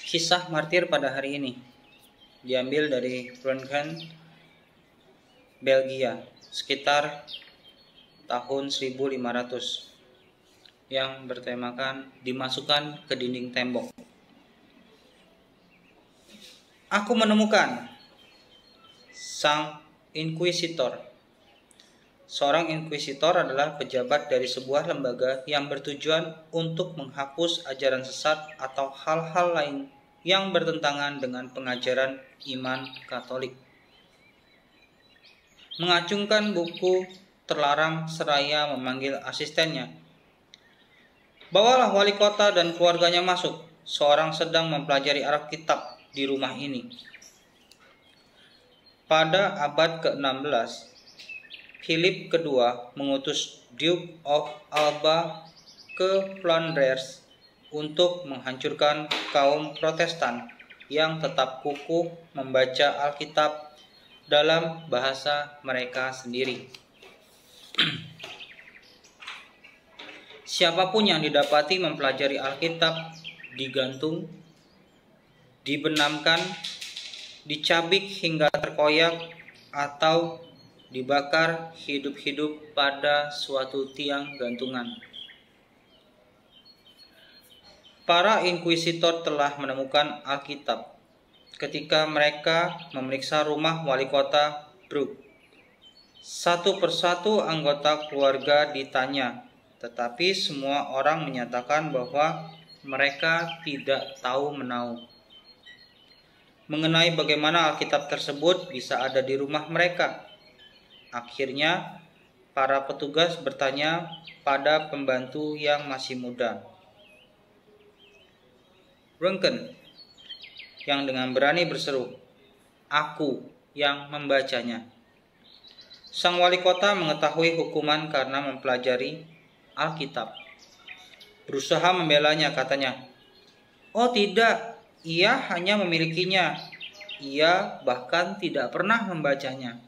Kisah martir pada hari ini diambil dari Groningen, Belgia, sekitar tahun 1500, yang bertemakan dimasukkan ke dinding tembok. Aku menemukan sang inkuisitor. Seorang inkuisitor adalah pejabat dari sebuah lembaga yang bertujuan untuk menghapus ajaran sesat atau hal-hal lain yang bertentangan dengan pengajaran iman Katolik. Mengacungkan buku terlarang seraya memanggil asistennya. Bawalah wali kota dan keluarganya masuk. Seorang sedang mempelajari Alkitab di rumah ini. Pada abad ke-16, Philip II mengutus Duke of Alba ke Flanders untuk menghancurkan kaum Protestan yang tetap kukuh membaca Alkitab dalam bahasa mereka sendiri. Siapapun yang didapati mempelajari Alkitab digantung, dibenamkan, dicabik hingga terkoyak, atau dibakar hidup-hidup pada suatu tiang gantungan. Para inkuisitor telah menemukan Alkitab ketika mereka memeriksa rumah wali kota Brugge. Satu persatu anggota keluarga ditanya, tetapi semua orang menyatakan bahwa mereka tidak tahu menahu mengenai bagaimana Alkitab tersebut bisa ada di rumah mereka. Akhirnya, para petugas bertanya pada pembantu yang masih muda, Groningen, yang dengan berani berseru, "Aku yang membacanya." Sang wali kota mengetahui hukuman karena mempelajari Alkitab. Berusaha membelanya, katanya, "Oh tidak, ia hanya memilikinya. Ia bahkan tidak pernah membacanya."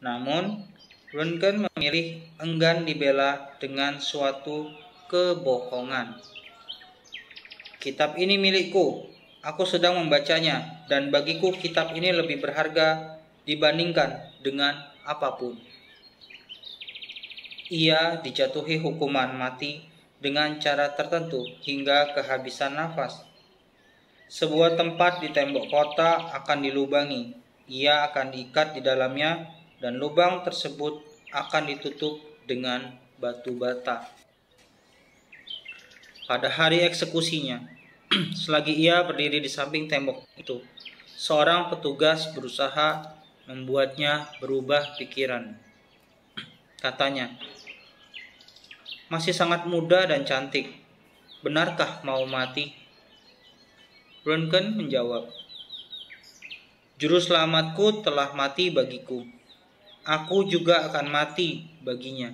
Namun, Groningen memilih enggan dibela dengan suatu kebohongan. "Kitab ini milikku, aku sedang membacanya, dan bagiku kitab ini lebih berharga dibandingkan dengan apapun." Ia dijatuhi hukuman mati dengan cara tertentu hingga kehabisan nafas. Sebuah tempat di tembok kota akan dilubangi, ia akan diikat di dalamnya, dan lubang tersebut akan ditutup dengan batu bata. Pada hari eksekusinya, selagi ia berdiri di samping tembok itu, seorang petugas berusaha membuatnya berubah pikiran. Katanya, "Masih sangat muda dan cantik. Benarkah mau mati?" Groningen menjawab, "Juru selamatku telah mati bagiku. Aku juga akan mati baginya."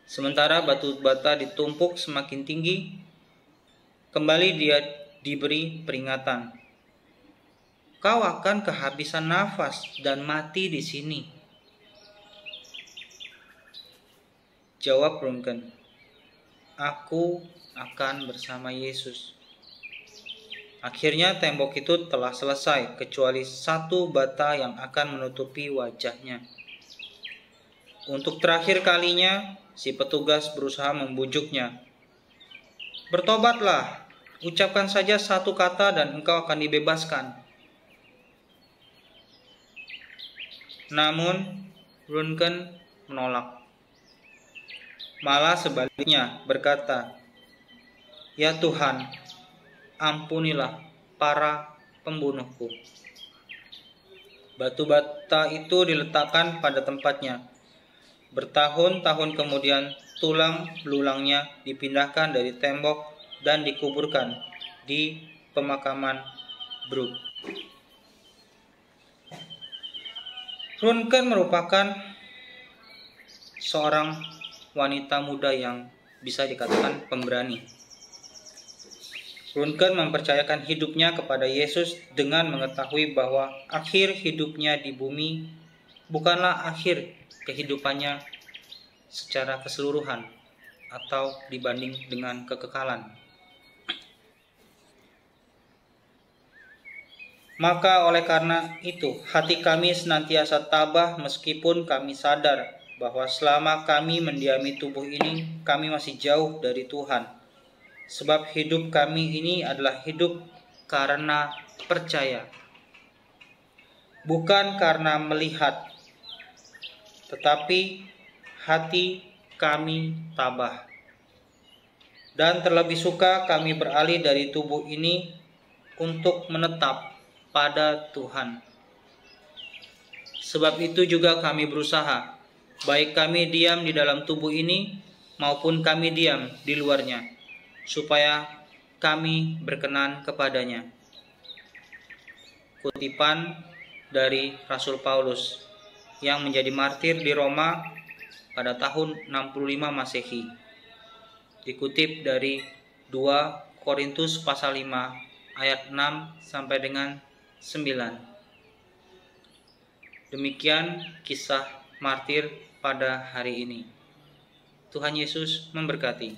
Sementara batu bata ditumpuk semakin tinggi, kembali dia diberi peringatan. "Kau akan kehabisan nafas dan mati di sini." Jawab Groningen, "Aku akan bersama Yesus." Akhirnya tembok itu telah selesai, kecuali satu bata yang akan menutupi wajahnya. Untuk terakhir kalinya, si petugas berusaha membujuknya. "Bertobatlah, ucapkan saja satu kata dan engkau akan dibebaskan." Namun, Groningen menolak. Malah sebaliknya berkata, "Ya Tuhan, ampunilah para pembunuhku." Batu bata itu diletakkan pada tempatnya. Bertahun-tahun kemudian, tulang belulangnya dipindahkan dari tembok dan dikuburkan di pemakaman Brugge. Groningen merupakan seorang wanita muda yang bisa dikatakan pemberani. Groningen mempercayakan hidupnya kepada Yesus dengan mengetahui bahwa akhir hidupnya di bumi bukanlah akhir kehidupannya secara keseluruhan atau dibanding dengan kekekalan. Maka oleh karena itu, hati kami senantiasa tabah meskipun kami sadar bahwa selama kami mendiami tubuh ini, kami masih jauh dari Tuhan. Sebab hidup kami ini adalah hidup karena percaya, bukan karena melihat, tetapi hati kami tabah. Dan terlebih suka kami beralih dari tubuh ini untuk menetap pada Tuhan. Sebab itu juga kami berusaha, baik kami diam di dalam tubuh ini maupun kami diam di luarnya, supaya kami berkenan kepadanya. Kutipan dari Rasul Paulus yang menjadi martir di Roma pada tahun 65 Masehi. Dikutip dari 2 Korintus pasal 5 ayat 6 sampai dengan 9. Demikian kisah martir pada hari ini. Tuhan Yesus memberkati.